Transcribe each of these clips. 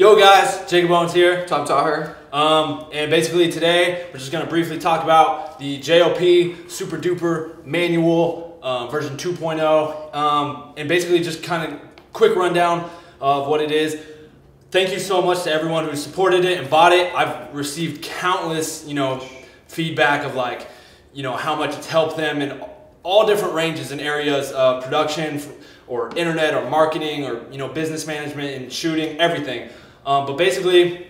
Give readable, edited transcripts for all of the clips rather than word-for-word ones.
Yo guys, Jakob Owens here. Tom Taugher. And basically today we're just going to briefly talk about the JOP Super Duper Manual version 2.0 and basically just kind of quick rundown of what it is. Thank you so much to everyone who supported it and bought it. I've received countless, feedback of how much it's helped them in all different ranges and areas of production or internet or marketing or business management and shooting, everything. But basically,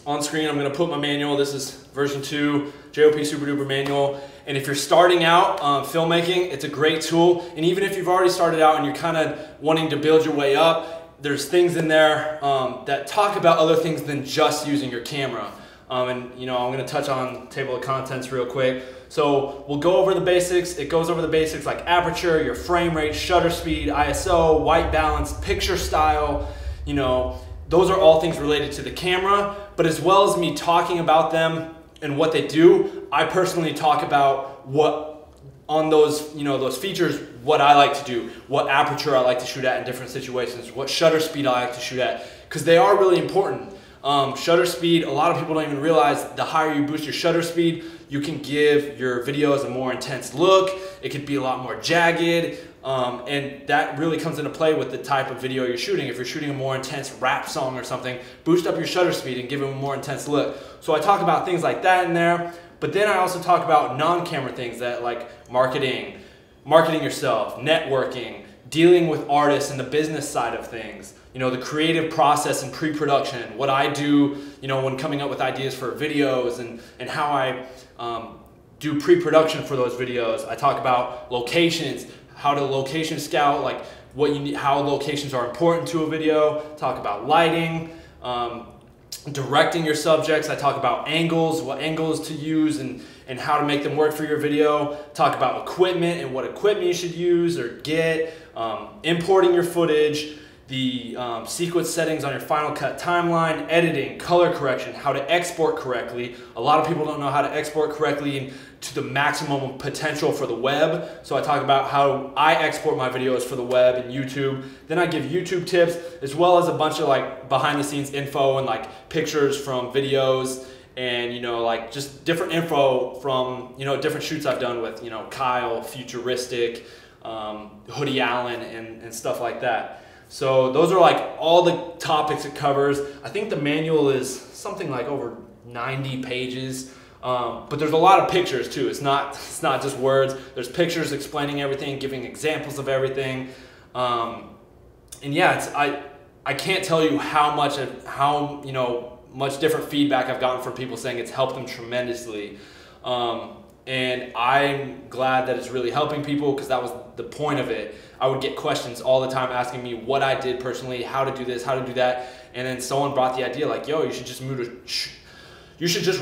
on screen, I'm going to put my manual. This is version 2, JOP Super Duper Manual. And if you're starting out filmmaking, it's a great tool. And even if you've already started out and you're kind of wanting to build your way up, there's things in there that talk about other things than just using your camera. I'm going to touch on table of contents real quick. So we'll go over the basics. It goes over the basics like aperture, your frame rate, shutter speed, ISO, white balance, picture style, those are all things related to the camera, but as well as me talking about them and what they do, I personally talk about what on those, those features, what I like to do, what aperture I like to shoot at in different situations, what shutter speed I like to shoot at, because they are really important. Shutter speed, a lot of people don't even realize the higher you boost your shutter speed, you can give your videos a more intense look. It could be a lot more jagged. And that really comes into play with the type of video you're shooting. If you're shooting a more intense rap song or something, boost up your shutter speed and give it a more intense look. So I talk about things like that in there, but then I also talk about non-camera things that like marketing yourself, networking, dealing with artists and the business side of things, the creative process and pre-production, what I do, when coming up with ideas for videos and how I do pre-production for those videos. I talk about locations, how to location scout, like what you need, how locations are important to a video. Talk about lighting, directing your subjects. I talk about angles, what angles to use and how to make them work for your video. Talk about equipment and what equipment you should use or get, importing your footage, the sequence settings on your Final Cut timeline, editing, color correction, how to export correctly. A lot of people don't know how to export correctly to the maximum potential for the web. So I talk about how I export my videos for the web and YouTube. Then I give YouTube tips as well as a bunch of like behind the scenes info and like pictures from videos and just different info from different shoots I've done with Kyle, Futuristic, Hoodie Allen and stuff like that. So those are like all the topics it covers. I think the manual is something like over 90 pages, but there's a lot of pictures too. It's not just words. There's pictures explaining everything, giving examples of everything, and yeah, I can't tell you how much different feedback I've gotten from people saying it's helped them tremendously. And I'm glad that it's really helping people because that was the point of it. I would get questions all the time asking me what I did personally, how to do this, how to do that. And then someone brought the idea like, yo, you should just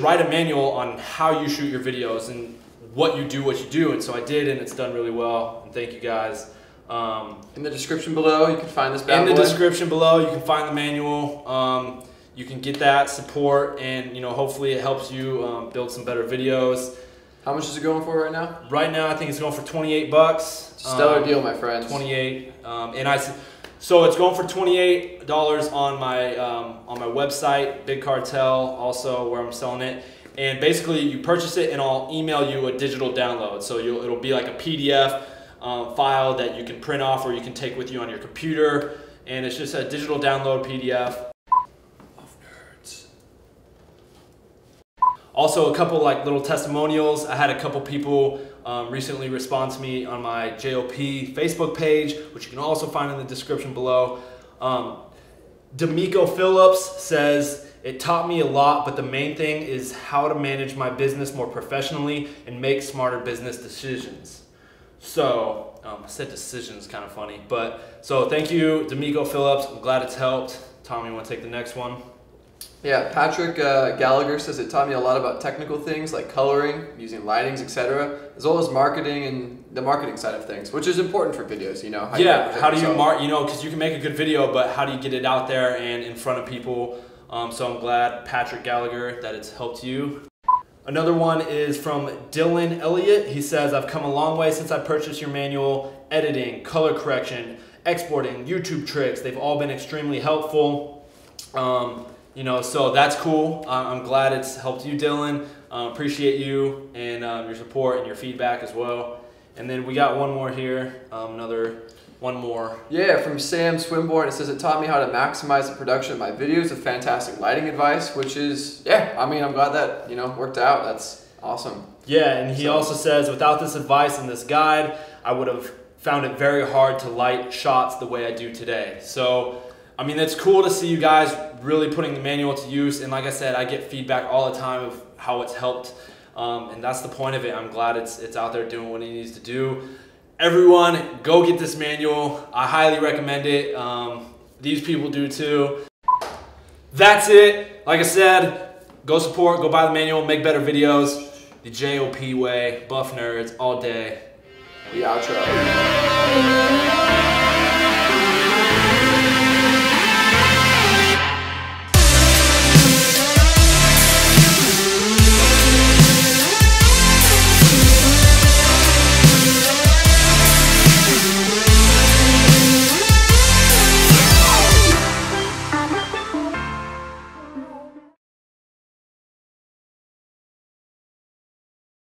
write a manual on how you shoot your videos and what you do. And so I did, and it's done really well. And thank you guys. In the description below, you can find this bad boy. In the description below, you can find the manual. You can get that support, and hopefully it helps you build some better videos. How much is it going for right now? Right now, I think it's going for 28 bucks. Stellar deal, my friends. 28. So it's going for $28 on my website, Big Cartel, also where I'm selling it. And basically, you purchase it, and I'll email you a digital download. So it'll be like a PDF file that you can print off or you can take with you on your computer. And it's just a digital download PDF. Also, a couple like little testimonials. I had a couple people recently respond to me on my JOP Facebook page, which you can also find in the description below. D'Amico Phillips says, it taught me a lot, but the main thing is how to manage my business more professionally and make smarter business decisions. So, I said decisions, kind of funny, but so thank you, D'Amico Phillips. I'm glad it's helped. Tom, you want to take the next one? Yeah, Patrick Gallagher says it taught me a lot about technical things like coloring, using lightings, etc., as well as marketing and the marketing side of things, which is important for videos, How do you because you can make a good video, but how do you get it out there and in front of people? So I'm glad, Patrick Gallagher, that it's helped you. Another one is from Dylan Elliott. He says, I've come a long way since I purchased your manual. Editing, color correction, exporting, YouTube tricks, they've all been extremely helpful. You know, so that's cool. I'm glad it's helped you, Dylan. Appreciate you and your support and your feedback as well. And then we got one more here, one more. Yeah, from Sam Swinburne. It says it taught me how to maximize the production of my videos with fantastic lighting advice, which is, yeah, I mean, I'm glad that, you know, worked out. That's awesome. Yeah, and he also says, without this advice and this guide, I would have found it very hard to light shots the way I do today. So, I mean, it's cool to see you guys really putting the manual to use. And like I said, I get feedback all the time of how it's helped. And that's the point of it. I'm glad it's out there doing what it needs to do. Everyone, go get this manual. I highly recommend it. These people do too. That's it. Like I said, go support, go buy the manual, make better videos. The JOP way, Buff Nerds all day. The outro.